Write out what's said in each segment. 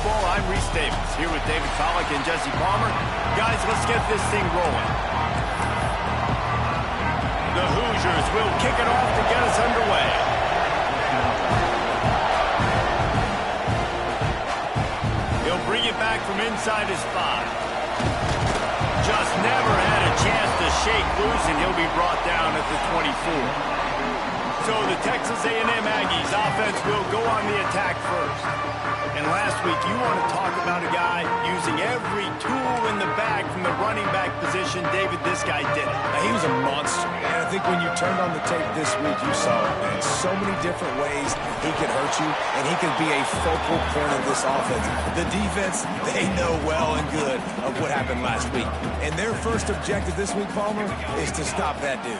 Football. I'm Reese Davis, here with David Pollack and Jesse Palmer. Guys, let's get this thing rolling. The Hoosiers will kick it off to get us underway. He'll bring it back from inside his 5. Just never had a chance to shake loose, and he'll be brought down at the 24. So the Texas A&M Aggies offense will go on the attack first. And last week, you want to talk about a guy using every tool in the bag from the running back position. David, this guy did it. He was a monster. And I think when you turned on the tape this week, you saw it, man. So many different ways he could hurt you, and he could be a focal point of this offense. The defense, they know well and good of what happened last week. And their first objective this week, Palmer, is to stop that dude.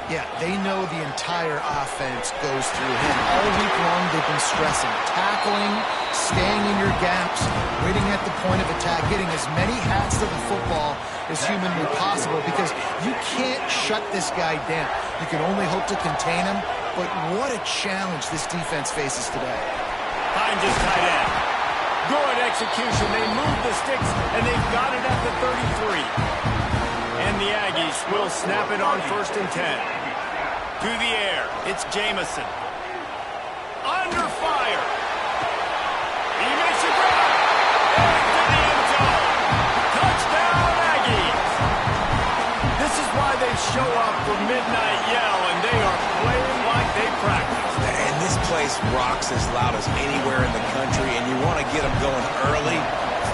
Yeah, they know the entire offense goes through him. All week long, they've been stressing. Tackling, staying in your gaps, waiting at the point of attack, getting as many hats to the football as humanly possible, because you can't shut this guy down. You can only hope to contain him, but what a challenge this defense faces today. Finds his tight end. Good execution. They move the sticks, and they've got it at the 33. And the Aggies will snap it on 1st and 10. To the air, it's Jamison. Under fire. He makes a grab. Into the end zone. Touchdown, Aggies. This is why they show up for Midnight Yell, and they are playing like they practiced. And this place rocks as loud as anywhere in the country, and you want to get them going early.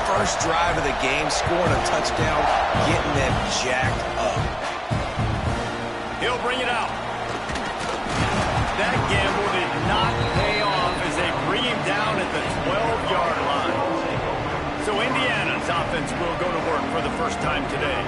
First drive of the game, scoring a touchdown, getting them jacked up. He'll bring it out. That gamble did not pay off as they bring him down at the 12-yard line. So Indiana's offense will go to work for the first time today.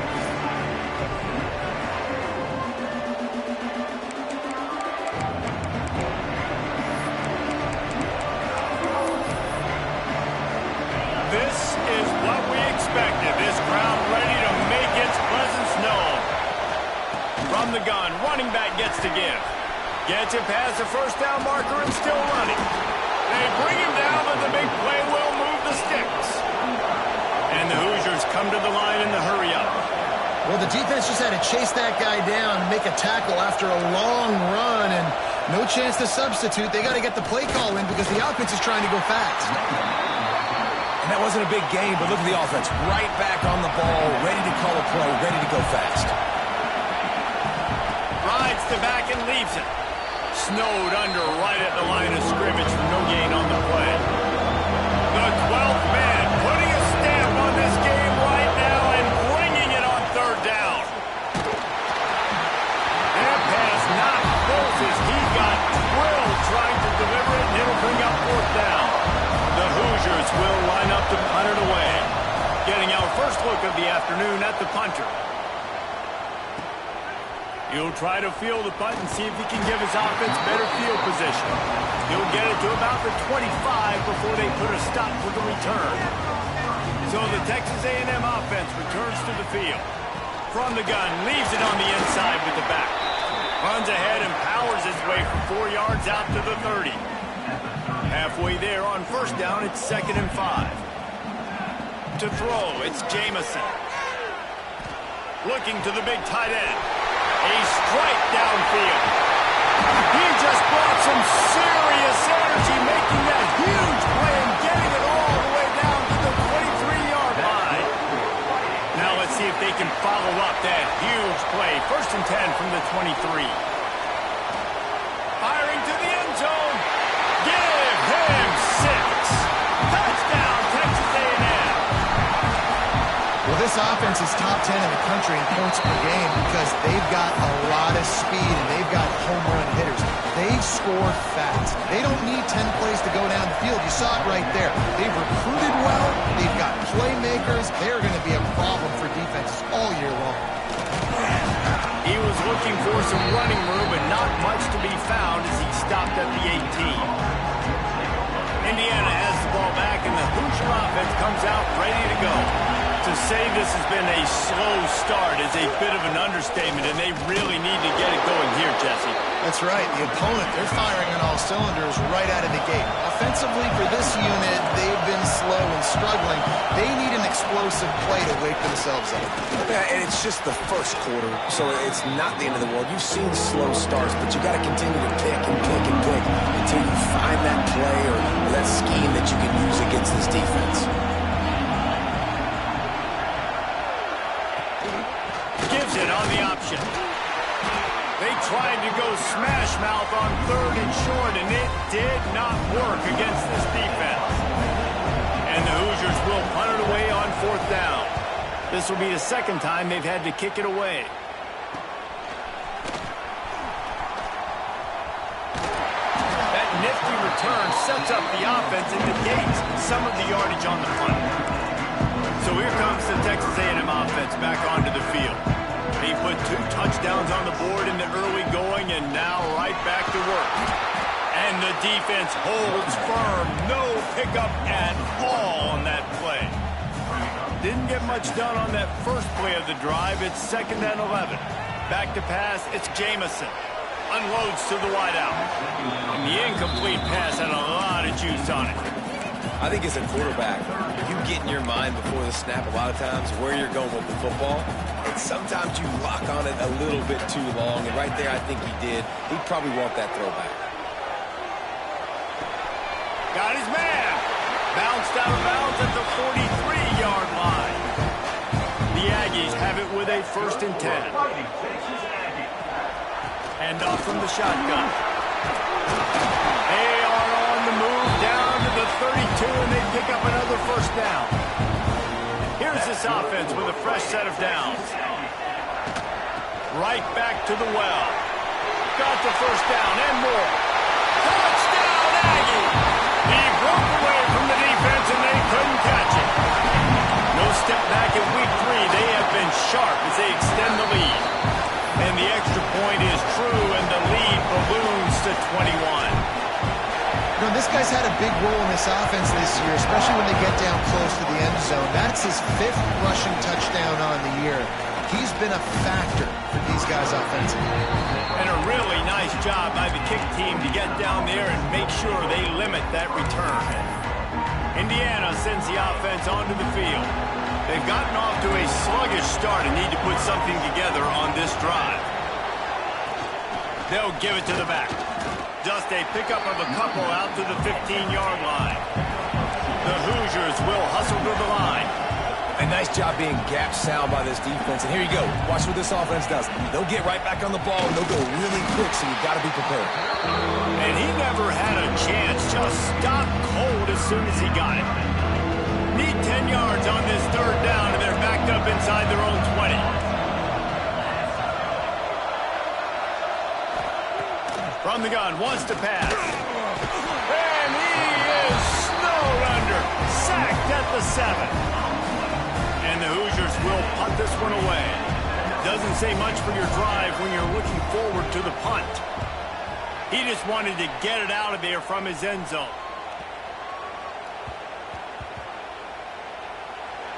This is what we expected. This crowd ready to make its presence known. From the gun, running back gets to give. Gets it past the first down marker and still running. They bring him down, but the big play will move the sticks. And the Hoosiers come to the line in the hurry-up. Well, the defense just had to chase that guy down and make a tackle after a long run, and no chance to substitute. They got to get the play call in because the offense is trying to go fast. And that wasn't a big game, but look at the offense. Right back on the ball, ready to call a play, ready to go fast. Rides the back and leaves it. Snowed under right at the line of scrimmage for no gain on the play. The 12th man putting a stamp on this game right now and bringing it on 3rd down. That pass not close as he got drilled trying to deliver it, and it'll bring up 4th down. The Hoosiers will line up to punt it away. Getting our first look of the afternoon at the punter. He'll try to field the punt and see if he can give his offense better field position. He'll get it to about the 25 before they put a stop for the return. So the Texas A&M offense returns to the field. From the gun, leaves it on the inside with the back. Runs ahead and powers his way for 4 yards out to the 30. Halfway there on 1st down, it's 2nd and 5. To throw, it's Jamison. Looking to the big tight end. A strike downfield. He just brought some serious energy, making that huge play and getting it all the way down to the 23-yard line. Now let's see if they can follow up that huge play. 1st and 10 from the 23. Firing to the end zone. Give him 6. Touchdown, Texas A&M. Well, this offense is top 10 in the country in points per game because they've got a lot of speed and they've got home run hitters. They score fast. They don't need 10 plays to go down the field. You saw it right there. They've recruited well. They've got playmakers. They're going to be a problem for defenses all year long. He was looking for some running room, but not much to be found as he stopped at the 18. Indiana has the ball back, and the Hoosier offense comes out ready to go. To say this has been a slow start is a bit of an understatement, and they really need to get it going here, Jesse. That's right. The opponent, they're firing on all cylinders right out of the gate. Offensively, for this unit, they've been slow and struggling. They need an explosive play to wake themselves up. Yeah, and it's just the first quarter, so it's not the end of the world. You've seen slow starts, but you got to continue to pick and pick and pick until you find that play or that scheme that you can use against this defense. Gives it on the option. They tried to go smash mouth on 3rd and short, and it did not work against this defense. And the Hoosiers will punt it away on 4th down. This will be the second time they've had to kick it away. That nifty return sets up the offense and negates some of the yardage on the punt. So here comes the Texas A&M offense back onto the field. They put 2 touchdowns on the board in the early going, and now right back to work. And the defense holds firm. No pickup at all on that play. Didn't get much done on that first play of the drive. It's 2nd and 11. Back to pass, it's Jamison. Unloads to the wideout. And the incomplete pass had a lot of juice on it. I think as a quarterback, you get in your mind before the snap a lot of times where you're going with the football. And sometimes you lock on it a little bit too long. And right there, I think he did. He'd probably want that throwback. Got his man. Bounced out of bounds at the 43-yard line. The Aggies have it with a 1st and 10. Hand off from the shotgun. They are on the move down to the 32, and they pick up another 1st down. Here's this offense with a fresh set of downs. Right back to the well. Got the 1st down and more. Touchdown, Aggie! He broke away from the defense, and they couldn't catch it. No step back in week 3. They have been sharp as they extend the lead. And the extra point is true, and the lead balloons to 21. You know, this guy's had a big role in this offense this year, especially when they get down close to the end zone. That's his 5th rushing touchdown on the year. He's been a factor for these guys offensively. And a really nice job by the kick team to get down there and make sure they limit that return. Indiana sends the offense onto the field. They've gotten off to a sluggish start and need to put something together on this drive. They'll give it to the back. Just a pickup of a couple out to the 15-yard line. The Hoosiers will hustle to the line. A nice job being gap sound by this defense. And here you go. Watch what this offense does. They'll get right back on the ball, and they'll go really quick, so you've got to be prepared. And he never had a chance. Just stopped cold as soon as he got it. Need 10 yards on this 3rd down, and they're backed up inside their own 20. From the gun, wants to pass. And he is snowed under. Sacked at the 7. And the Hoosiers will punt this one away. Doesn't say much for your drive when you're looking forward to the punt. He just wanted to get it out of there from his end zone.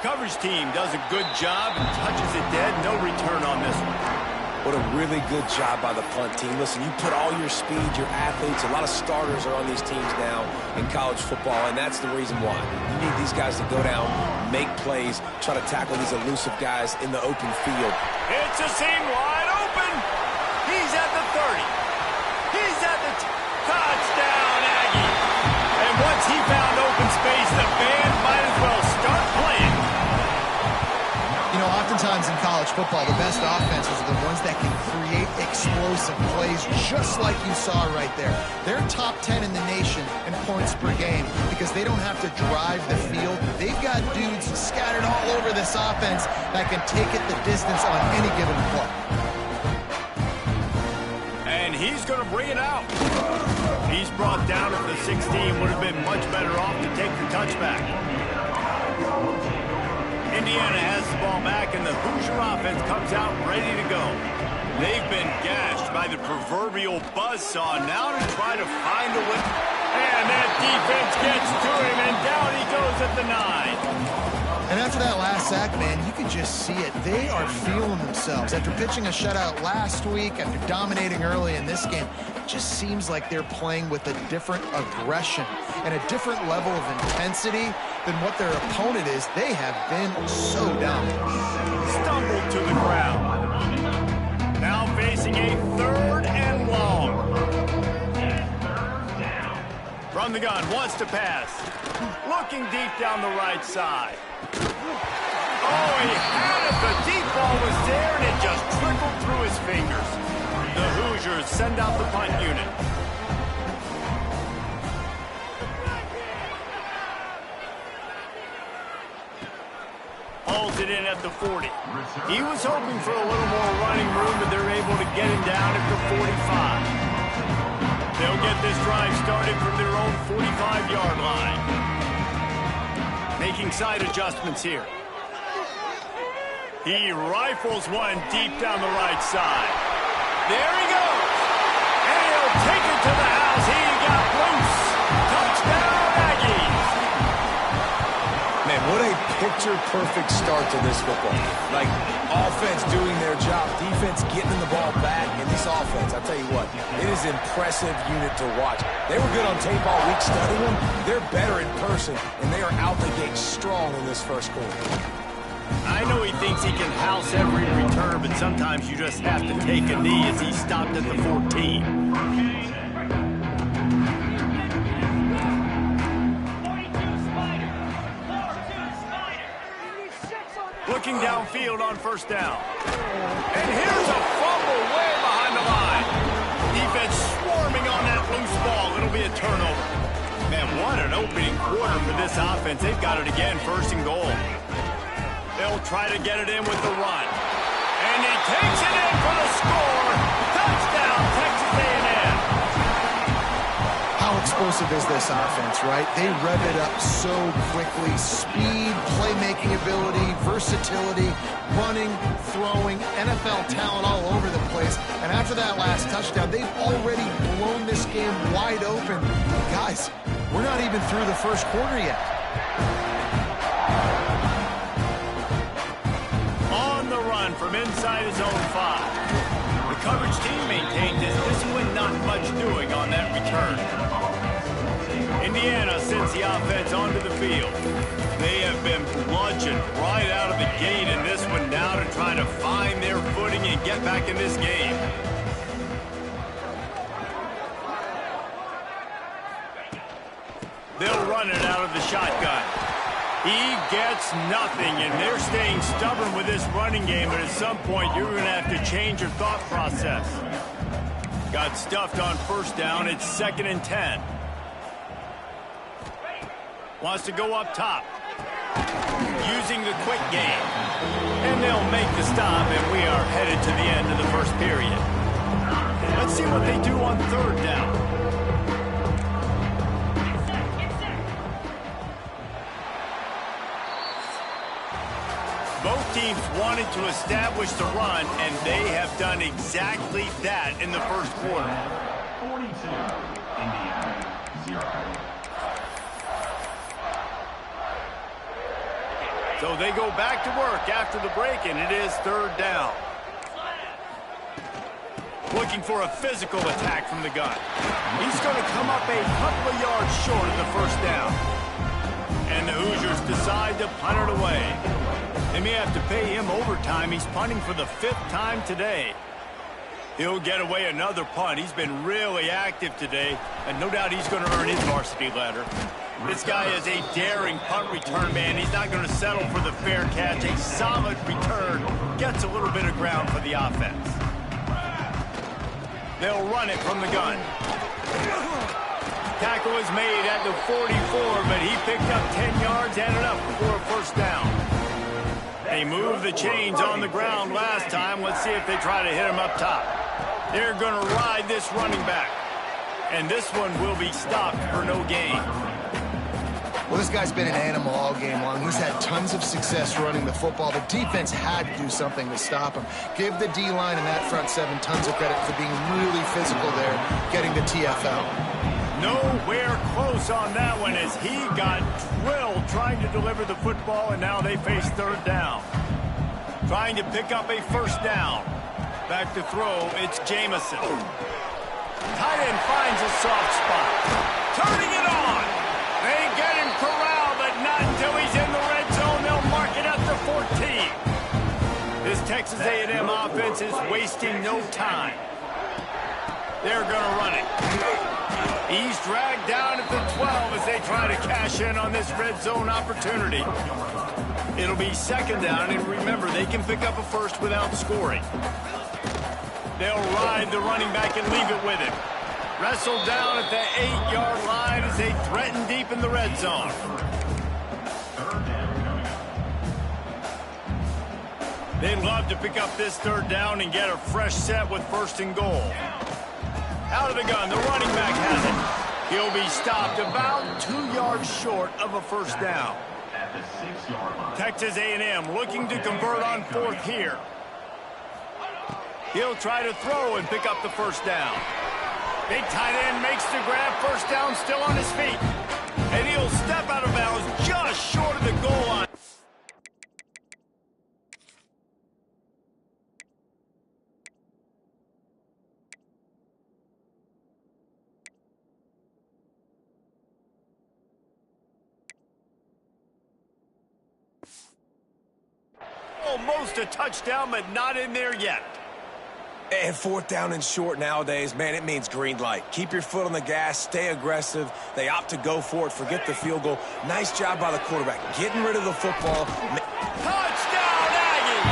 Coverage team does a good job and touches it dead. No return on this one. What a really good job by the punt team. Listen, you put all your speed, your athletes, a lot of starters are on these teams now in college football, and that's the reason why. You need these guys to go down, make plays, try to tackle these elusive guys in the open field. It's a seam wide open. He's at the 30. He's at the touchdown, Aggie. And once he found open space, the band might as well start playing. You know, oftentimes in college football, the best offenses are the ones that can create explosive plays, just like you saw right there. They're top 10 in the nation in points per game because they don't have to drive the field. They've got dudes scattered all over this offense that can take it the distance on any given play. And he's going to bring it out. He's brought down at the 16. Would have been much better off to take the touchback. Indiana has the ball back, and the Hoosier offense comes out ready to go. They've been gashed by the proverbial buzzsaw. Now to try to find a way. And that defense gets to him, and down he goes at the 9. And after that last sack, man, you could just see it. They are feeling themselves. After pitching a shutout last week, after dominating early in this game, it just seems like they're playing with a different aggression and a different level of intensity than what their opponent is. They have been so dominant. Stumbled to the ground. Now facing a 3rd and long. From the gun, wants to pass. Looking deep down the right side. Oh, he had it. The deep ball was there, and it just trickled through his fingers. The Hoosiers send out the punt unit. Hauls it in at the 40. He was hoping for a little more running room, but they're able to get him down at the 45. They'll get this drive started from their own 45-yard line. Making side adjustments here. He rifles one deep down the right side. There he goes. And he'll take it to the house. He got loose. Touchdown, Aggies. Man, what a picture-perfect start to this football. Like, offense doing their job, defense getting the ball back, and this offense, I'll tell you what, it is an impressive unit to watch. They were good on tape all week studying them. They're better in person, and they are out the gate strong in this first quarter. I know he thinks he can house every return, but sometimes you just have to take a knee as he stopped at the 14. Looking downfield on 1st down. And here's a fumble way behind the line. Defense swarming on that loose ball. It'll be a turnover. Man, what an opening quarter for this offense. They've got it again, 1st and goal. They'll try to get it in with the run. And he takes it in for the score. Touchdown, Texas A&M. How explosive is this offense, right? They rev it up so quickly. Speed, playmaking ability, versatility, running, throwing, NFL talent all over the place. And after that last touchdown, they've already blown this game wide open. Guys, we're not even through the first quarter yet. On the run from inside his own 5. The coverage team maintained his discipline, not much doing on that return. Indiana sends the offense onto the field. They have been bludgeoned right out of the gate in this one now to try to find their footing and get back in this game. They'll run it out of the shotgun. He gets nothing, and they're staying stubborn with this running game, but at some point you're going to have to change your thought process. Got stuffed on 1st down. It's 2nd and 10. Wants to go up top. Using the quick game. And they'll make the stop, and we are headed to the end of the first period. Let's see what they do on 3rd down. Both teams wanted to establish the run, and they have done exactly that in the first quarter. 42, Indiana, 0. So they go back to work after the break, and it is 3rd down. Looking for a physical attack from the gun. He's going to come up a couple of yards short of the 1st down. And the Hoosiers decide to punt it away. They may have to pay him overtime. He's punting for the 5th time today. He'll get away another punt. He's been really active today, and no doubt he's going to earn his varsity letter. This guy is a daring punt return man. He's not going to settle for the fair catch. A solid return gets a little bit of ground for the offense. They'll run it from the gun. Tackle is made at the 44, but he picked up 10 yards and enough for a 1st down. They moved the chains on the ground last time. Let's see if they try to hit him up top. They're going to ride this running back. And this one will be stopped for no gain. Well, this guy's been an animal all game long. He's had tons of success running the football. The defense had to do something to stop him. Give the D-line and that front 7 tons of credit for being really physical there, getting the TFL. Nowhere close on that one as he got drilled trying to deliver the football, and now they face third down. Trying to pick up a first down. Back to throw, it's Jamison. Tight end finds a soft spot. Turning it on. They get him corralled, but not until he's in the red zone. They'll mark it at the 14. This Texas A&M offense is wasting no time. They're going to run it. He's dragged down at the 12 as they try to cash in on this red zone opportunity. It'll be second down, and remember, they can pick up a first without scoring. They'll ride the running back and leave it with him. Wrestled down at the 8-yard line as they threaten deep in the red zone. They'd love to pick up this third down and get a fresh set with first and goal. Out of the gun, the running back has it. He'll be stopped about 2 yards short of a first down. Texas A&M looking to convert on fourth here. He'll try to throw and pick up the first down. Big tight end makes the grab, first down, still on his feet. And he'll step out of bounds just short of the goal line. Almost a touchdown, but not in there yet. And fourth down and short nowadays, man, it means green light. Keep your foot on the gas, stay aggressive. They opt to go for it, forget the field goal. Nice job by the quarterback, getting rid of the football. Touchdown, Aggie!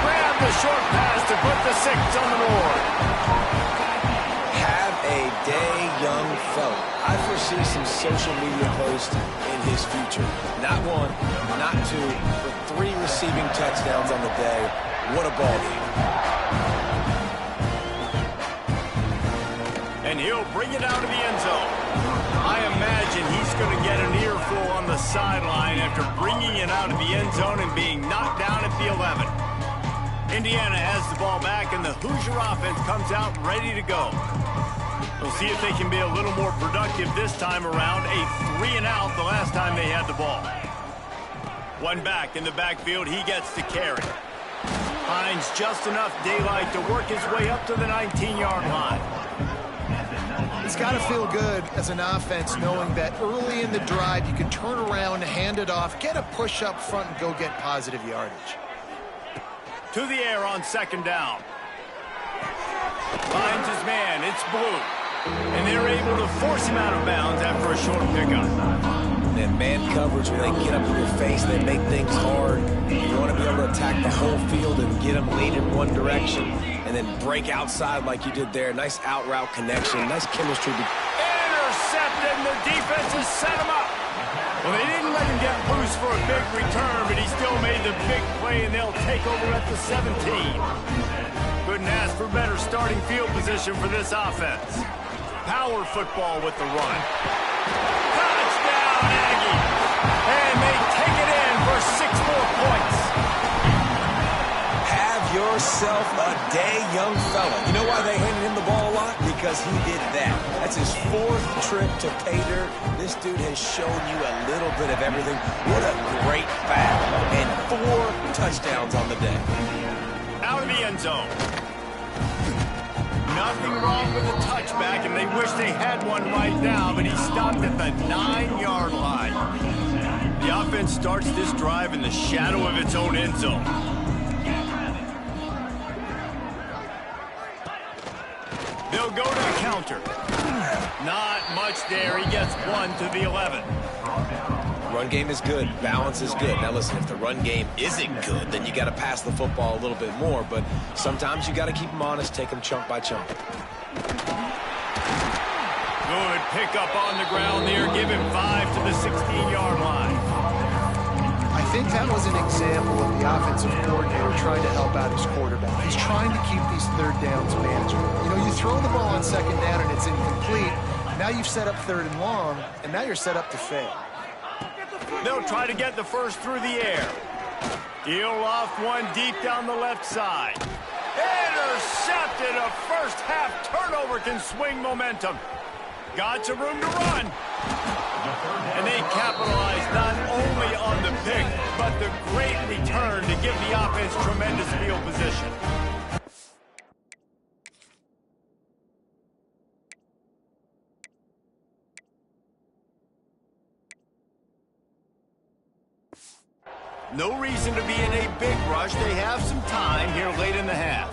Grab the short pass to put the 6 on the board. Have a day, young fella. I foresee some social media posts in his future. Not one, not two, but 3 receiving touchdowns on the day. What a ball game. And he'll bring it out of the end zone. I imagine he's going to get an earful on the sideline after bringing it out of the end zone and being knocked down at the 11. Indiana has the ball back, and the Hoosier offense comes out ready to go. We'll see if they can be a little more productive this time around. A 3-and-out the last time they had the ball. One back in the backfield. He gets to carry. Finds just enough daylight to work his way up to the 19-yard line. It's got to feel good as an offense knowing that early in the drive you can turn around, hand it off, get a push up front, and go get positive yardage. To the air on second down. Finds his man. It's Blue. And they're able to force him out of bounds after a short pickup. And man coverage, when they get up in your face, they make things hard. You want to be able to attack the whole field and get them lead in one direction and then break outside like you did there. Nice out route connection, nice chemistry. Intercepted, and the defense has set him up. Well, they didn't let him get loose for a big return, but he still made the big play, and they'll take over at the 17. Couldn't ask for better starting field position for this offense. Power football with the run. Touchdown, Aggie! And they take it in for 6 more points. Have yourself a day, young fella. You know why they handed him the ball a lot? Because he did that. That's his 4th trip to pay dirt. This dude has shown you a little bit of everything. What a great back. And 4 touchdowns on the day. Out of the end zone. Nothing wrong with the touchback, and they wish they had one right now, but he stopped at the 9-yard line. The offense starts this drive in the shadow of its own end zone. They'll go to the counter. Not much there. He gets 1 to the 11. Run game is good. Balance is good. Now listen, if the run game isn't good, then you got to pass the football a little bit more. But sometimes you got to keep them honest, take them chunk by chunk. Good pickup on the ground there. Give him 5 to the 16-yard line. I think that was an example of the offensive coordinator trying to help out his quarterback. He's trying to keep these third downs manageable. You know, you throw the ball on second down and it's incomplete. Now you've set up 3rd and long, and now you're set up to fail. They'll try to get the first through the air. Deal off one deep down the left side. Intercepted. A first half turnover can swing momentum. Got some room to run. And they capitalize not only on the pick, but the great return to give the offense tremendous field position. No reason to be in a big rush. They have some time here late in the half.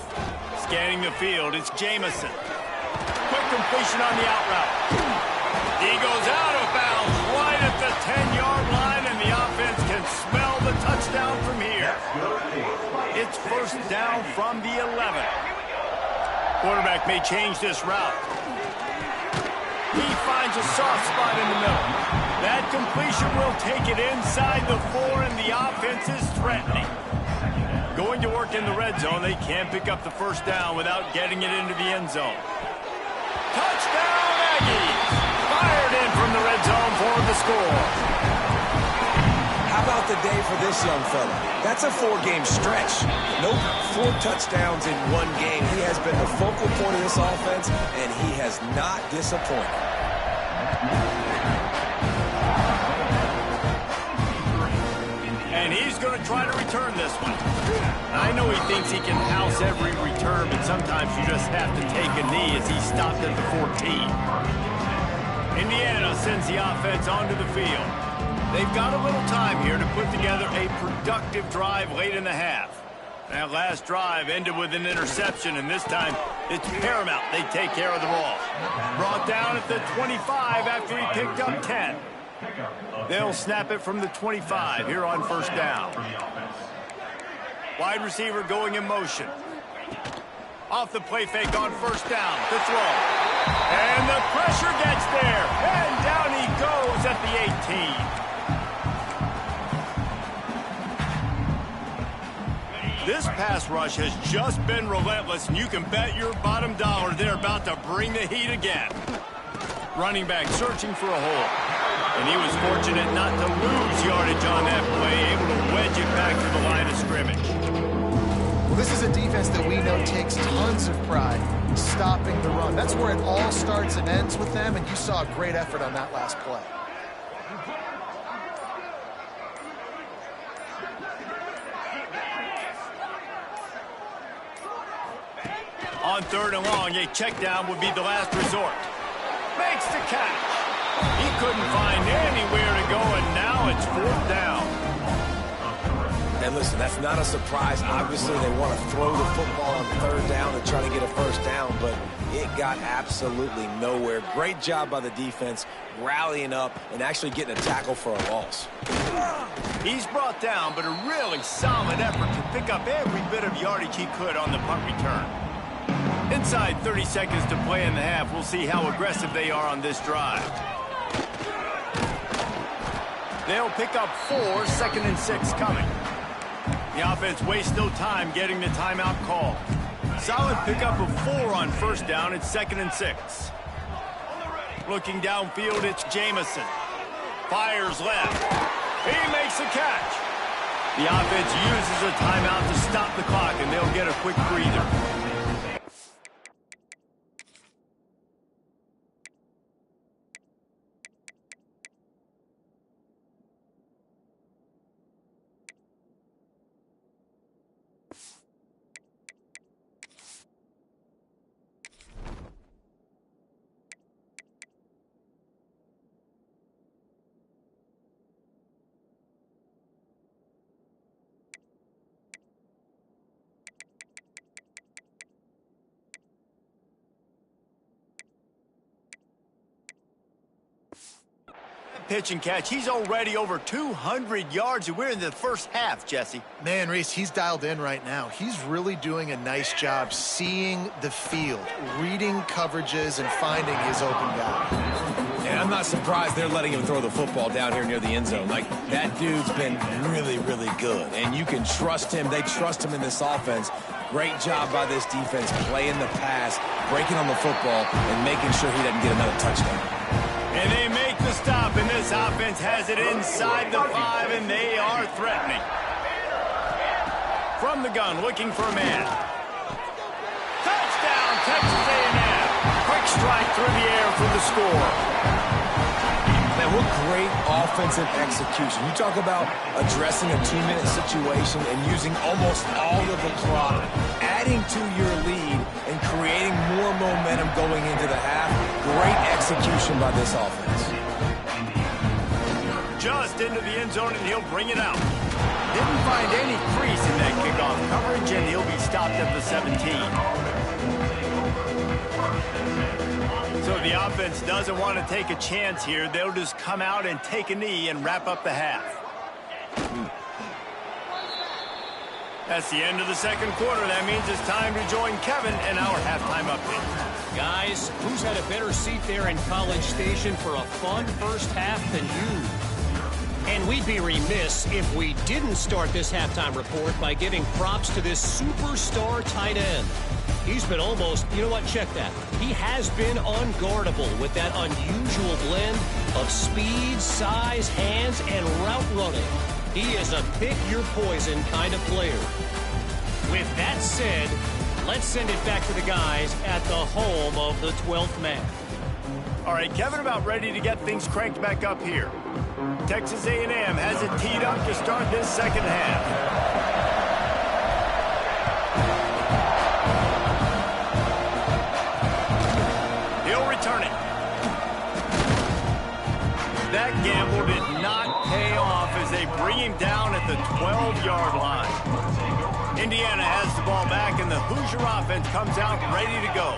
Scanning the field, it's Jamison. Quick completion on the out route. He goes out of bounds right at the 10-yard line, and the offense can smell the touchdown from here. It's first down from the 11. Quarterback may change this route. He finds a soft spot in the middle. That completion will take it inside the 4, and the offense is threatening. Going to work in the red zone, they can't pick up the first down without getting it into the end zone. Touchdown, Aggies! Fired in from the red zone for the score. How about the day for this young fella? That's a 4-game stretch. Nope, 4 touchdowns in 1 game. He has been the focal point of this offense, and he has not disappointed. And he's going to try to return this one. I know he thinks he can house every return, but sometimes you just have to take a knee as he stopped at the 14. Indiana sends the offense onto the field. They've got a little time here to put together a productive drive late in the half. That last drive ended with an interception, and this time it's paramount they take care of the ball. Brought down at the 25 after he picked up 10. They'll snap it from the 25 here on first down. Wide receiver going in motion. Off the play fake on first down. The throw. And the pressure gets there. And down he goes at the 18. This pass rush has just been relentless, and you can bet your bottom dollar they're about to bring the heat again. Running back searching for a hole. And he was fortunate not to lose yardage on that play, able to wedge it back to the line of scrimmage. Well, this is a defense that we know takes tons of pride stopping the run. That's where it all starts and ends with them, and you saw a great effort on that last play. On 3rd and long, a check down would be the last resort. Makes the catch. He couldn't find anywhere to go, and now it's 4th down. And listen, that's not a surprise. Obviously, they want to throw the football on 3rd down and try to get a first down, but it got absolutely nowhere. Great job by the defense, rallying up and actually getting a tackle for a loss. He's brought down, but a really solid effort to pick up every bit of yardage he could on the punt return. Inside 30 seconds to play in the half, we'll see how aggressive they are on this drive. They'll pick up 4, 2nd and 6 coming. The offense wastes no time getting the timeout call. Solid pickup of 4 on first down. It's 2nd and 6. Looking downfield, it's Jamison. Fires left. He makes the catch. The offense uses a timeout to stop the clock, and they'll get a quick breather. Pitch and catch. He's already over 200 yards, and we're in the first half, Jesse. Man, Reese, he's dialed in right now. He's really doing a nice job seeing the field, reading coverages, and finding his open guy. And I'm not surprised they're letting him throw the football down here near the end zone. Like, that dude's been really, really good. And you can trust him. They trust him in this offense. Great job by this defense playing the pass, breaking on the football, and making sure he doesn't get another touchdown. And they make the stop, and this offense has it inside the 5, and they are threatening. From the gun, looking for a man. Touchdown, Texas A&M. Quick strike through the air for the score. Man, what great offensive execution. You talk about addressing a 2-minute situation and using almost all of the clock, adding to your lead and creating more momentum going into the half. Great execution by this offense. Just into the end zone, and he'll bring it out. Didn't find any crease in that kickoff coverage, and he'll be stopped at the 17. So the offense doesn't want to take a chance here. They'll just come out and take a knee and wrap up the half. That's the end of the second quarter. That means it's time to join Kevin in our halftime update. Guys, who's had a better seat there in College Station for a fun first half than you? And we'd be remiss if we didn't start this halftime report by giving props to this superstar tight end. He's been almost, you know what, check that. He has been unguardable with that unusual blend of speed, size, hands, and route running. He is a pick-your-poison kind of player. With that said, let's send it back to the guys at the home of the 12th man. All right, Kevin, about ready to get things cranked back up here. Texas A&M has it teed up to start this second half. That gamble did not pay off as they bring him down at the 12-yard line. Indiana has the ball back, and the Hoosier offense comes out ready to go.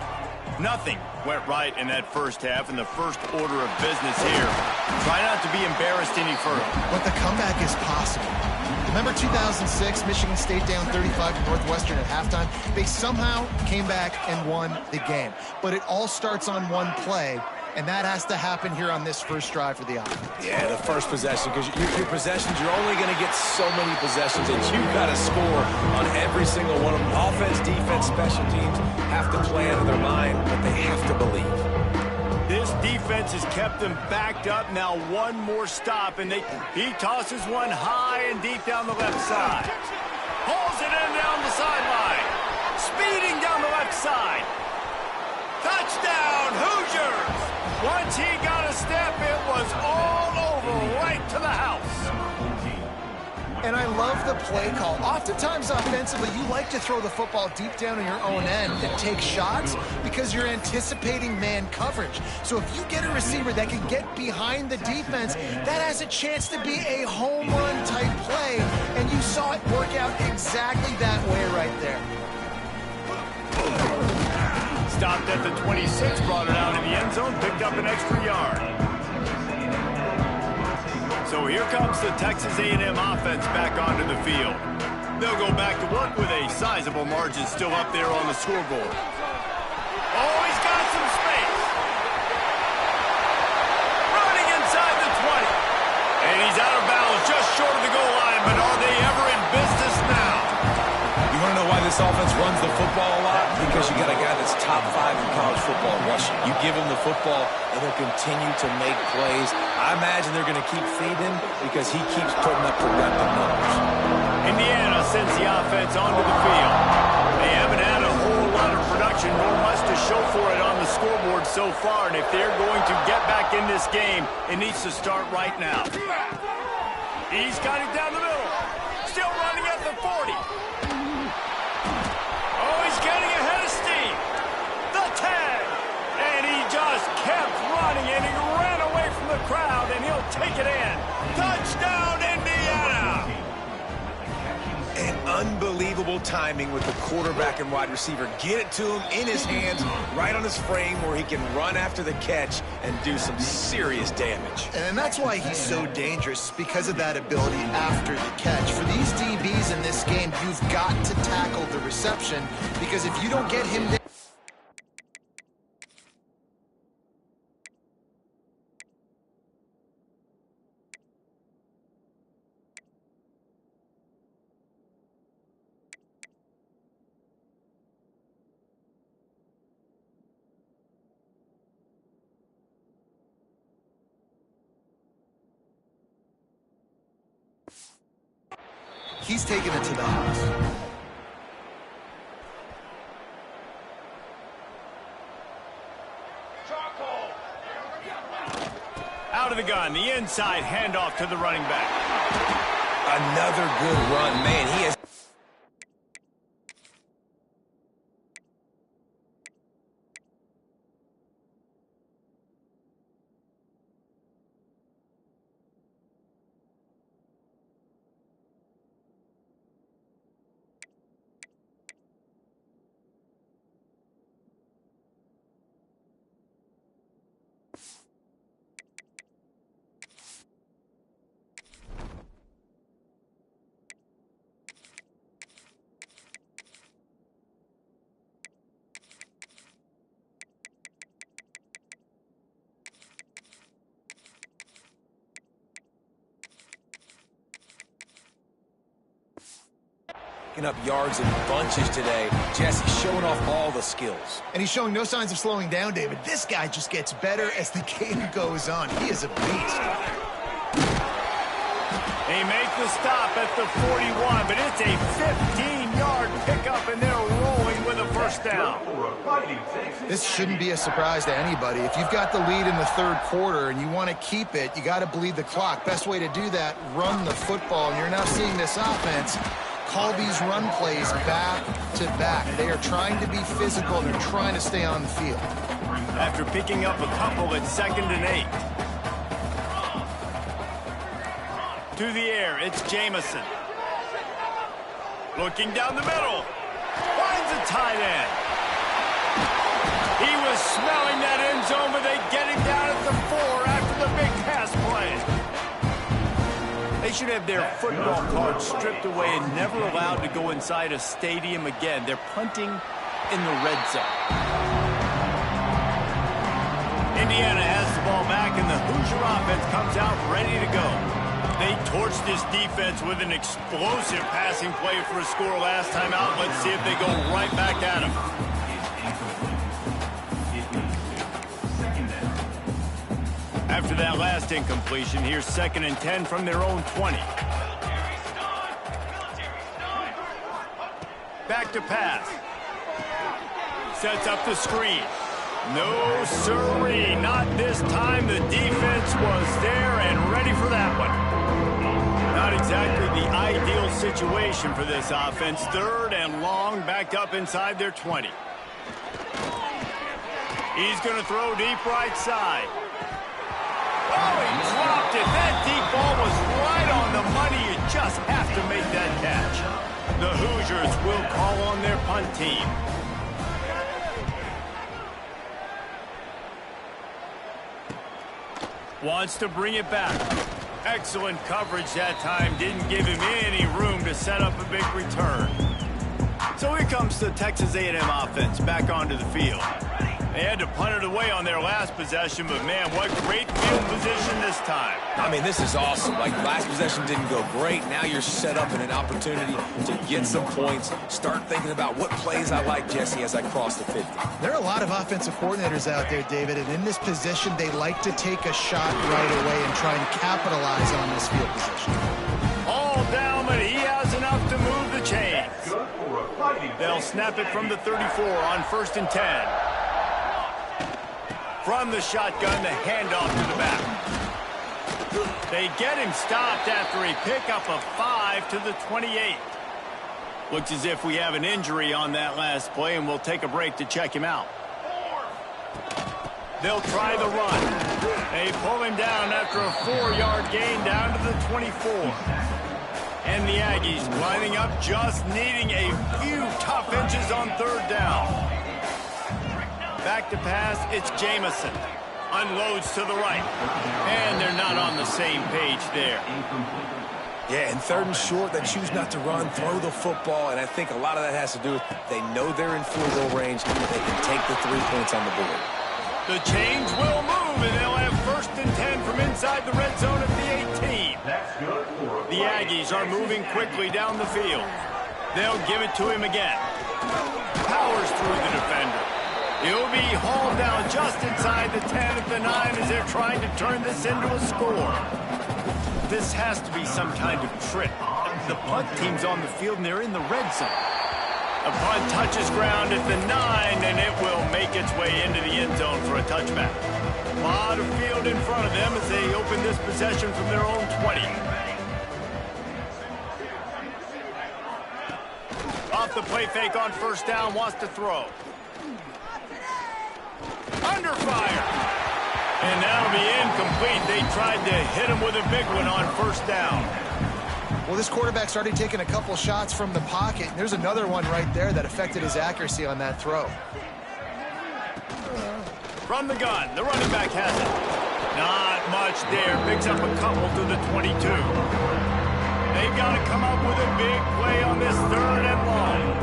Nothing went right in that first half, and the first order of business here. Try not to be embarrassed any further. But the comeback is possible. Remember 2006, Michigan State down 35 to Northwestern at halftime? They somehow came back and won the game. But it all starts on one play. And that has to happen here on this first drive for the offense. Yeah, the first possession, because your possessions, you're only going to get so many possessions, and you've got to score on every single one of them. Offense, defense, special teams have to play out of their mind, but they have to believe. This defense has kept them backed up. Now one more stop, and he tosses one high and deep down the left side. Pulls it in down the sideline. Speeding down the left side. Touchdown, Hoosiers! Once he got a step, it was all over, right to the house. And I love the play call. Oftentimes offensively, you like to throw the football deep down in your own end and take shots because you're anticipating man coverage. So if you get a receiver that can get behind the defense, that has a chance to be a home run type play. And you saw it work out exactly that way right there. Stopped at the 26, brought it out in the end zone, picked up an extra yard. So here comes the Texas A&M offense back onto the field. They'll go back to work with a sizable margin still up there on the scoreboard. Oh, he's got some space. Running inside the 20. And he's out of bounds just short of the goal line, but are they ever in business now? You want to know why this offense runs the football a lot? Because you got a guy that's top 5 in college football rushing. You give him the football, and he'll continue to make plays. I imagine they're going to keep feeding because he keeps putting up productive numbers. Indiana sends the offense onto the field. They haven't had a whole lot of production, nor much to show for it on the scoreboard so far. And if they're going to get back in this game, it needs to start right now. He's got it down the middle. Still running at the 40. Oh, he's getting ahead of steam. The tag. And he just kept running, and he ran away from the crowd, and he'll take it in. Touchdown, Indiana. And unbelievable timing with the quarterback and wide receiver. Get it to him in his hands, right on his frame where he can run after the catch and do some serious damage. And that's why he's so dangerous, because of that ability after the catch. For these DBs in this game, you've got to tackle the reception, because if you don't get him there, he's taking it to the house. the gun, the inside handoff to the running back. Another good run. Man, he has... up yards in bunches today. Jesse showing off all the skills. And he's showing no signs of slowing down, David. This guy just gets better as the game goes on. He is a beast. They make the stop at the 41, but it's a 15-yard pickup, and they're rolling with a first down. This shouldn't be a surprise to anybody. If you've got the lead in the third quarter and you want to keep it, you got to bleed the clock. Best way to do that, run the football. And you're now seeing this offense call these run plays back to back. They are trying to be physical. They're trying to stay on the field. After picking up a couple at 2nd and 8. To the air, it's Jamison. Looking down the middle. Finds a tight end. He was smelling that end zone, but they get him down at the 4 after the big pass play. They should have their football cards stripped away and never allowed to go inside a stadium again. They're punting in the red zone. Indiana has the ball back, and the Hoosier offense comes out ready to go. They torched this defense with an explosive passing play for a score last time out. Let's see if they go right back at him. After that last incompletion, here's 2nd and 10 from their own 20. Back to pass. Sets up the screen. No siree, not this time. The defense was there and ready for that one. Not exactly the ideal situation for this offense. 3rd and long, back up inside their 20. He's going to throw deep right side. Oh, he dropped it. That deep ball was right on the money. You just have to make that catch. The Hoosiers will call on their punt team. Wants to bring it back. Excellent coverage that time. Didn't give him any room to set up a big return. So here comes the Texas A&M offense back onto the field. They had to punt it away on their last possession, but man, what great field position this time. I mean, this is awesome. Like, last possession didn't go great. Now you're set up in an opportunity to get some points. Start thinking about what plays I like, Jesse, as I cross the 50. There are a lot of offensive coordinators out there, David, and in this position, they like to take a shot right away and try and capitalize on this field position. All down, but he has enough to move the chains. They'll snap it from the 34 on 1st and 10. From the shotgun, the handoff to the back. They get him stopped after a pickup of 5 to the 28. Looks as if we have an injury on that last play, and we'll take a break to check him out. They'll try the run. They pull him down after a 4-yard gain down to the 24. And the Aggies lining up, just needing a few tough inches on 3rd down. Back to pass, it's Jamison. Unloads to the right. And they're not on the same page there. Yeah, and 3rd and short, they choose not to run, throw the football, and I think a lot of that has to do with they know they're in field goal range. They can take the 3 points on the board. The chains will move, and they'll have 1st and 10 from inside the red zone at the 18. The Aggies are moving quickly down the field. They'll give it to him again. Powers through the defender. He'll be hauled down just inside the 10 at the 9 as they're trying to turn this into a score. This has to be some kind of trick. The punt team's on the field and they're in the red zone. The punt touches ground at the 9 and it will make its way into the end zone for a touchback. A lot of field in front of them as they open this possession from their own 20. Off the play fake on first down, wants to throw. Under fire. And that'll be incomplete. They tried to hit him with a big one on first down. Well, this quarterback started taking a couple shots from the pocket. And there's another one right there that affected his accuracy on that throw. From the gun, the running back has it. Not much there. Picks up a couple to the 22. They've got to come up with a big play on this 3rd and long.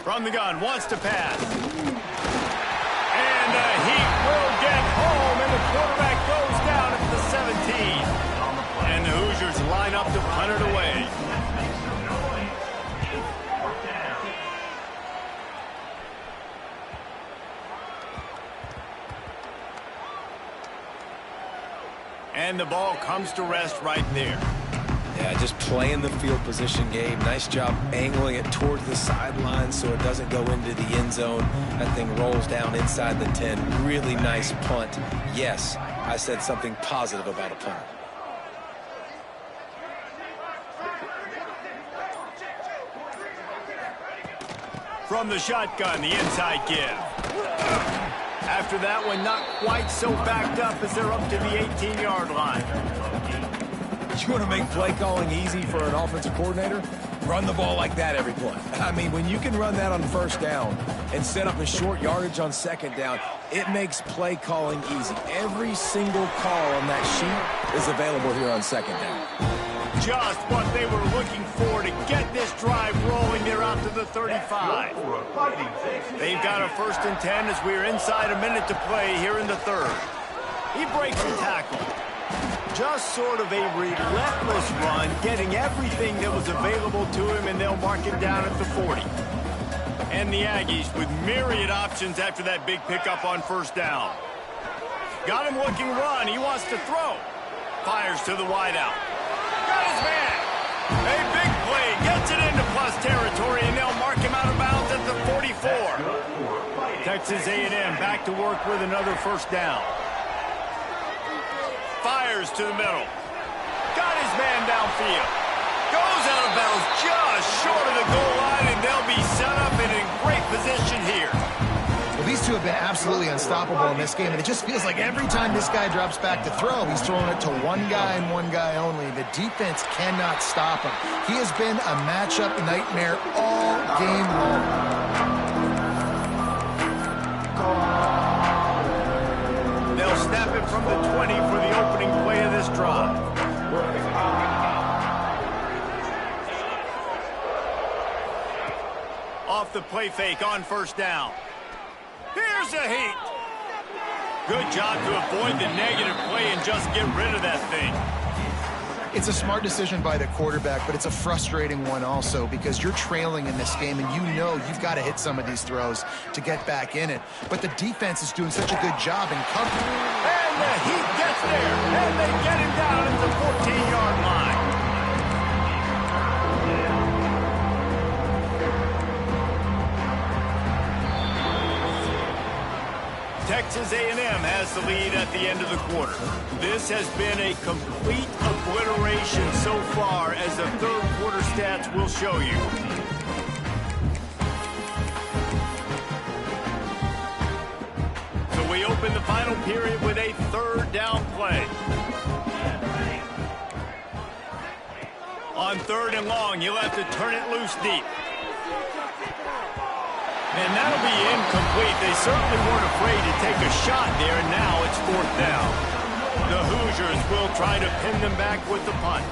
From the gun, wants to pass. And he will get home, and the quarterback goes down at the 17. And the Hoosiers line up to punt it away. And the ball comes to rest right there. Yeah, just playing the field position game. Nice job angling it towards the sideline so it doesn't go into the end zone. That thing rolls down inside the 10. Really nice punt. Yes, I said something positive about a punt. From the shotgun, the inside give. After that one, not quite so backed up as they're up to the 18-yard line. You want to make play calling easy for an offensive coordinator? Run the ball like that every play. I mean, when you can run that on first down and set up a short yardage on second down, it makes play calling easy. Every single call on that sheet is available here on second down. Just what they were looking for to get this drive rolling. They're out to the 35. They've got a 1st and 10 as we're inside a minute to play here in the 3rd. He breaks the tackle. Just sort of a relentless run, getting everything that was available to him, and they'll mark it down at the 40. And the Aggies with myriad options after that big pickup on first down. Got him looking run. He wants to throw. Fires to the wideout. Got his man. A big play. Gets it into plus territory, and they'll mark him out of bounds at the 44. Texas A&M back to work with another first down. Fires to the middle. Got his man downfield. Goes out of bounds just short of the goal line, and they'll be set up and in great position here. Well, these two have been absolutely unstoppable in this game, and it just feels like every time this guy drops back to throw, he's throwing it to one guy and one guy only. The defense cannot stop him. He has been a matchup nightmare all game long. They'll snap it from the 20 for the opening play of this drive. Off the play fake on first down. Here's a heat. Good job to avoid the negative play and just get rid of that thing. It's a smart decision by the quarterback, but it's a frustrating one also because you're trailing in this game and you know you've got to hit some of these throws to get back in it. But the defense is doing such a good job in covering. And the heat gets there, and they get him down at the 14-yard line. Texas A&M has the lead at the end of the quarter. This has been a complete obliteration so far, as the 3rd quarter stats will show you. So we open the final period with a 3rd down play. On 3rd and long, you'll have to turn it loose deep. And that'll be incomplete. They certainly weren't afraid to take a shot there, and now it's 4th down. The Hoosiers will try to pin them back with the punt.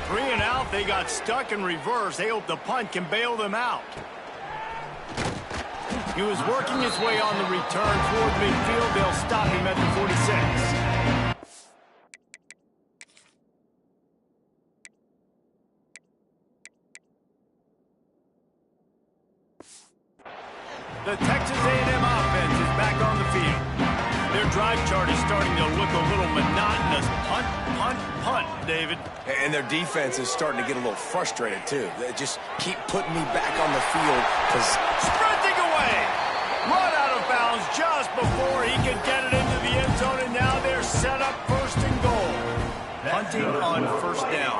3 and out, they got stuck in reverse. They hope the punt can bail them out. He was working his way on the return toward midfield. They'll stop him at the 46. The Texas A&M offense is back on the field. Their drive chart is starting to look a little monotonous. Punt, punt, punt, David. And their defense is starting to get a little frustrated, too. They just keep putting me back on the field because... Sprinting away! Run just before he could get it into the end zone, and now they're set up first and goal. Punting on first down,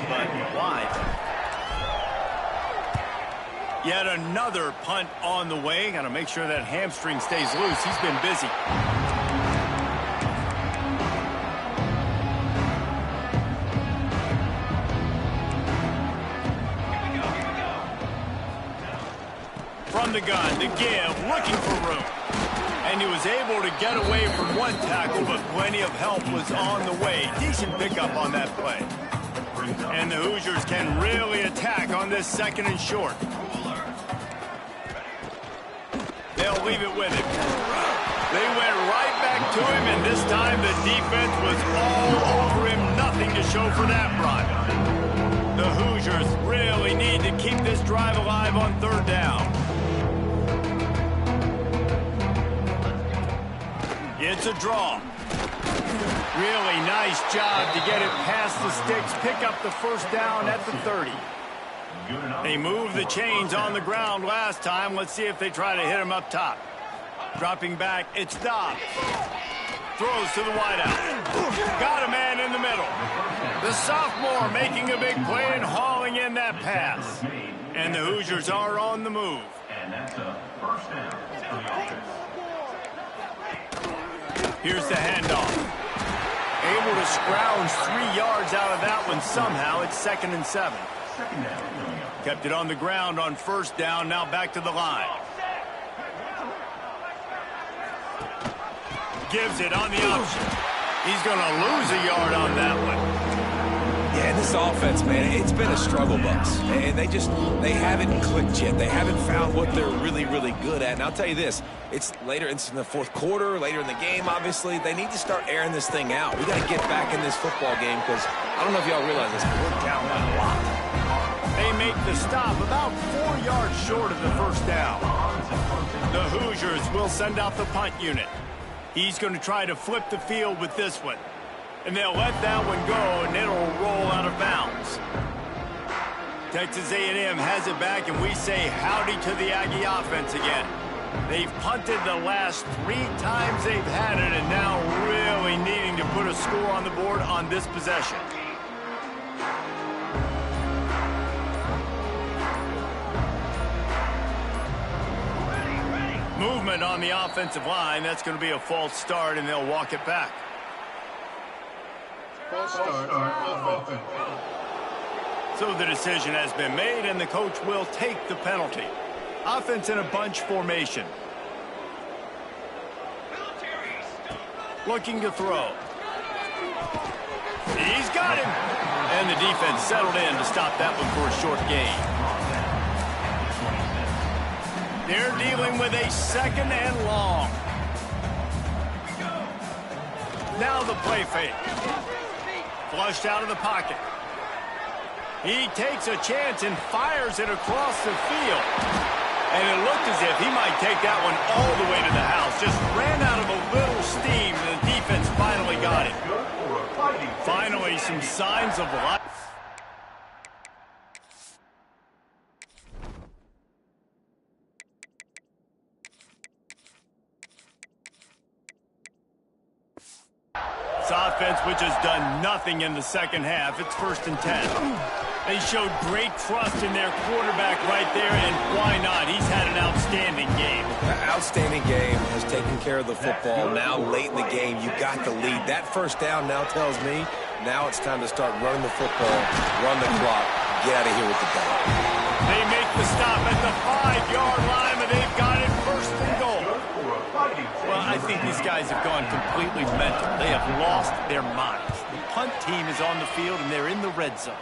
but wide. Yet another punt on the way. Got to make sure that hamstring stays loose. He's been busy. From the gun, the give, looking for room. And he was able to get away from one tackle, but plenty of help was on the way. Decent pickup on that play. And the Hoosiers can really attack on this second and short. They'll leave it with him. They went right back to him, and this time the defense was all over him. Nothing to show for that run. The Hoosiers really need to keep this drive alive on third down. It's a draw. Really nice job to get it past the sticks, pick up the first down at the 30. They moved the chains on the ground last time. Let's see if they try to hit him up top. Dropping back, it's Dobbs. Throws to the wideout. Got a man in the middle. The sophomore making a big play and hauling in that pass. And the Hoosiers are on the move. And that's a first down for the offense. Here's the handoff. Able to scrounge 3 yards out of that one somehow. It's 2nd and 7. Second down. Kept it on the ground on first down. Now back to the line. Gives it on the option. He's going to lose a yard on that one. Yeah, this offense, man, it's been a struggle bus. And they haven't clicked yet. They haven't found what they're really, really good at. And I'll tell you this, it's later in the fourth quarter, later in the game, obviously. They need to start airing this thing out. We got to get back in this football game because I don't know if y'all realize this, but we're down by a lot. They make the stop about 4 yards short of the first down. The Hoosiers will send out the punt unit. He's going to try to flip the field with this one. And they'll let that one go, and it'll roll out of bounds. Texas A&M has it back, and we say howdy to the Aggie offense again. They've punted the last 3 times they've had it, and now really needing to put a score on the board on this possession. Movement on the offensive line. That's going to be a false start, and they'll walk it back. False start, offense. So the decision has been made, and the coach will take the penalty. Offense in a bunch formation. Looking to throw. He's got him. And the defense settled in to stop that one for a short gain. They're dealing with a 2nd and long. Now the play fake. Flushed out of the pocket. He takes a chance and fires it across the field. And it looked as if he might take that one all the way to the house. Just ran out of a little steam, and the defense finally got it. Finally, some signs of life. This offense, which has done nothing in the second half, it's 1st and 10. They showed great trust in their quarterback right there, and why not? He's had an outstanding game. Outstanding game, has taken care of the football. Now late in the game, you got the lead. That first down now tells me now it's time to start running the football, run the clock, get out of here with the ball. They make the stop at the 5-yard line, but they've got it 1st and goal. Well, I think these guys have gone completely mental. They have lost their minds. The punt team is on the field, and they're in the red zone.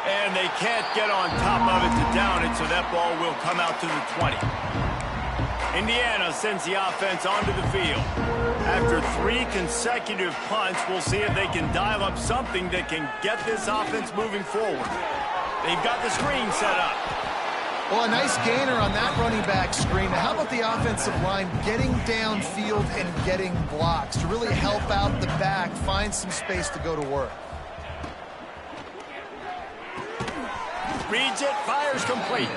And they can't get on top of it to down it, so that ball will come out to the 20. Indiana sends the offense onto the field. After 3 consecutive punts, we'll see if they can dial up something that can get this offense moving forward. They've got the screen set up. Well, a nice gainer on that running back screen. How about the offensive line getting downfield and getting blocks to really help out the back, find some space to go to work? Reads it, fires complete.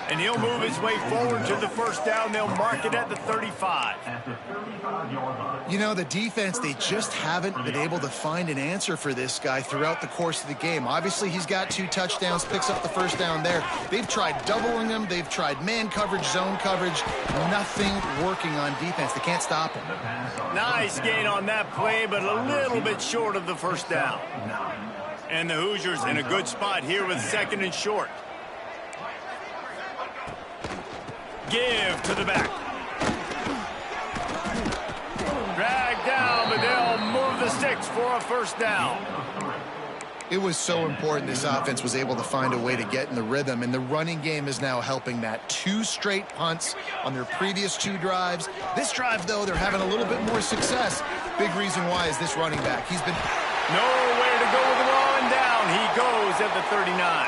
And he'll move his way forward to the first down. They'll mark it at the 35. You know, the defense, they just haven't been able to find an answer for this guy throughout the course of the game. Obviously, he's got 2 touchdowns, picks up the first down there. They've tried doubling him. They've tried man coverage, zone coverage. Nothing working on defense. They can't stop him. Nice gain on that play, but a little bit short of the first down. And the Hoosiers in a good spot here with 2nd and short. Give to the back. Drag down, but they'll move the sticks for a first down. It was so important this offense was able to find a way to get in the rhythm, and the running game is now helping that. 2 straight punts on their previous 2 drives. This drive, though, they're having a little bit more success. Big reason why is this running back. He's been nowhere to go with the ball, and down he goes at the 39.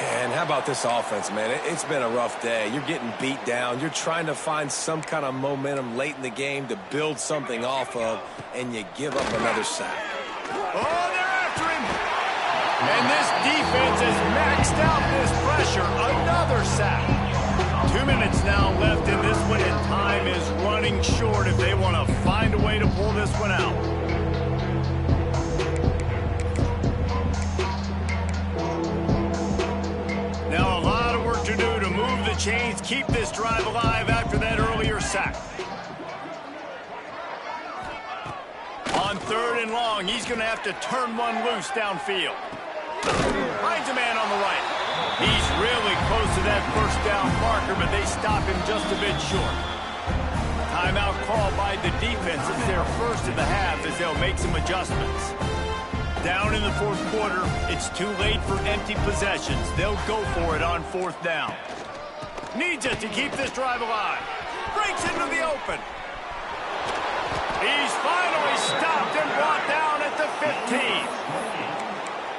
And how about this offense, man? It's been a rough day. You're getting beat down. You're trying to find some kind of momentum late in the game to build something off of, and you give up another sack. Oh, they're after him. And this defense has maxed out this pressure. Another sack. 2 minutes now left in this one, and time is running short if they want to find a way to pull this one out. Now a lot of work to do to move the chains, keep this drive alive after that earlier sack. On 3rd and long, he's going to have to turn one loose downfield. Finds a man on the right. He's really close to that first down marker, but they stop him just a bit short. Timeout called by the defense. It's their first of the half as they'll make some adjustments. Down in the 4th quarter, it's too late for empty possessions. They'll go for it on 4th down. Needs it to keep this drive alive. Breaks into the open. He's finally stopped and brought down at the 15.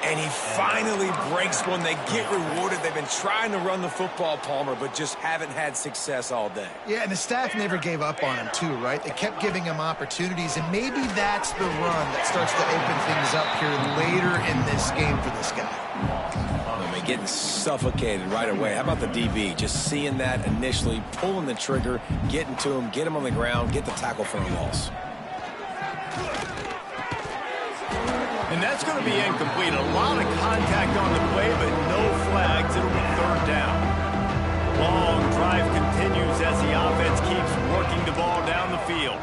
And he finally breaks one. They get rewarded. They've been trying to run the football, Palmer, but just haven't had success all day. Yeah, and the staff never gave up on him, too, right? They kept giving him opportunities, and maybe that's the run that starts to open things up here later in this game for this guy. I mean, getting suffocated right away. How about the DB? Just seeing that initially, pulling the trigger, getting to him, get him on the ground, get the tackle for a loss. And that's going to be incomplete. A lot of contact on the play, but no flags. It'll be 3rd down. Long drive continues as the offense keeps working the ball down the field.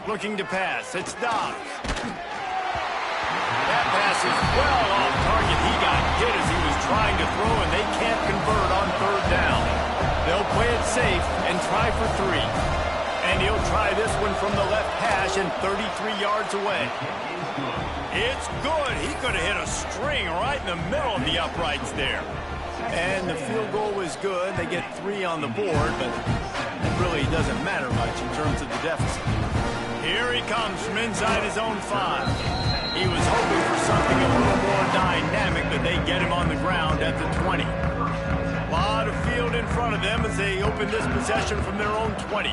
Looking to pass. It's Dobbs. That pass is well off target. He got hit as he was trying to throw, and they can't convert on 3rd down. They'll play it safe and try for 3. And he'll try this one from the left hash and 33 yards away. It's good. He could have hit a string right in the middle of the uprights there. And the field goal was good. They get 3 on the board, but it really doesn't matter much in terms of the deficit. Here he comes from inside his own 5. He was hoping for something a little more dynamic, but they get him on the ground at the 20. A lot of field in front of them as they open this possession from their own 20.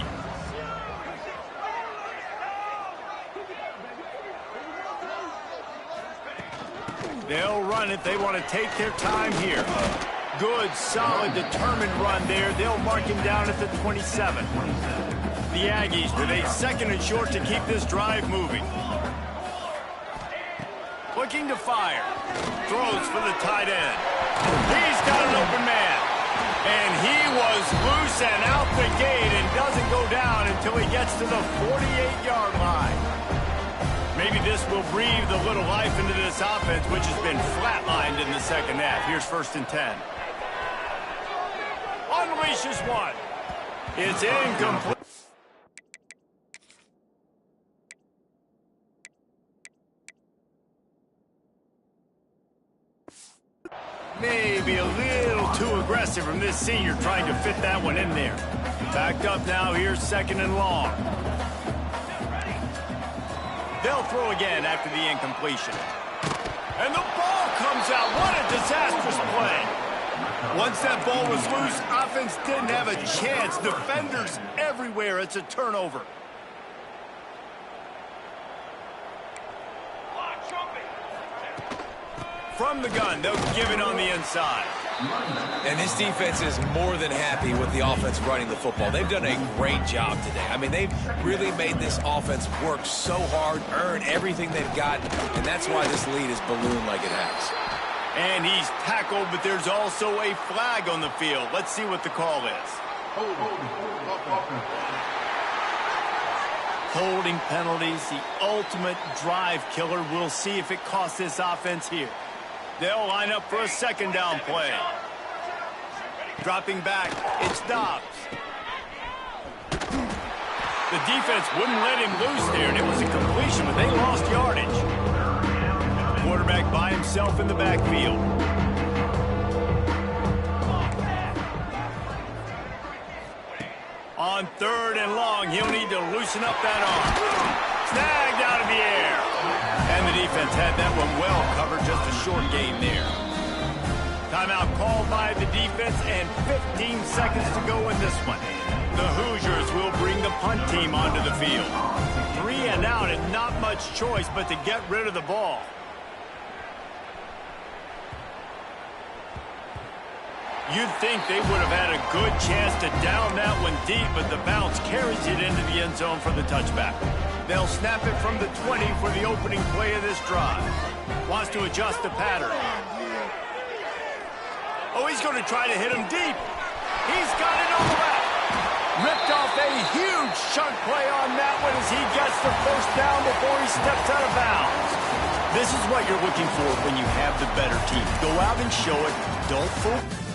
They'll run it. They want to take their time here. Good, solid, determined run there. They'll mark him down at the 27. The Aggies with a 2nd and short to keep this drive moving. Looking to fire. Throws for the tight end. He's got an open man. And he was loose and out the gate and doesn't go down until he gets to the 48-yard line. Maybe this will breathe a little life into this offense, which has been flatlined in the 2nd half. Here's 1st and 10. Unleashes one. It's incomplete. Maybe a little too aggressive from this senior trying to fit that one in there. Backed up now. Here's 2nd and long. They'll throw again after the incompletion. And the ball comes out. What a disastrous play. Once that ball was loose, offense didn't have a chance. Defenders everywhere. It's a turnover. from the gun. They'll give it on the inside. And this defense is more than happy with the offense running the football. They've done a great job today. I mean, they've really made this offense work so hard, earn everything they've got, and that's why this lead is ballooned like it has. And he's tackled, but there's also a flag on the field. Let's see what the call is. Holding penalties, the ultimate drive killer. We'll see if it costs this offense here. They'll line up for a second down play. Dropping back, it's Dobbs. The defense wouldn't let him loose there, and it was a completion, but they lost yardage. Quarterback by himself in the backfield. On 3rd and long, he'll need to loosen up that arm. Snagged out of the air. And the defense had that one well covered, just a short gain there. Timeout called by the defense, and 15 seconds to go in this one. The Hoosiers will bring the punt team onto the field. 3 and out, and not much choice but to get rid of the ball. You'd think they would have had a good chance to down that one deep, but the bounce carries it into the end zone for the touchback. They'll snap it from the 20 for the opening play of this drive. Wants to adjust the pattern. Oh, he's going to try to hit him deep. He's got it on the left. Ripped off a huge chunk play on that one as he gets the first down before he steps out of bounds. This is what you're looking for when you have the better team. Go out and show it. Don't fool.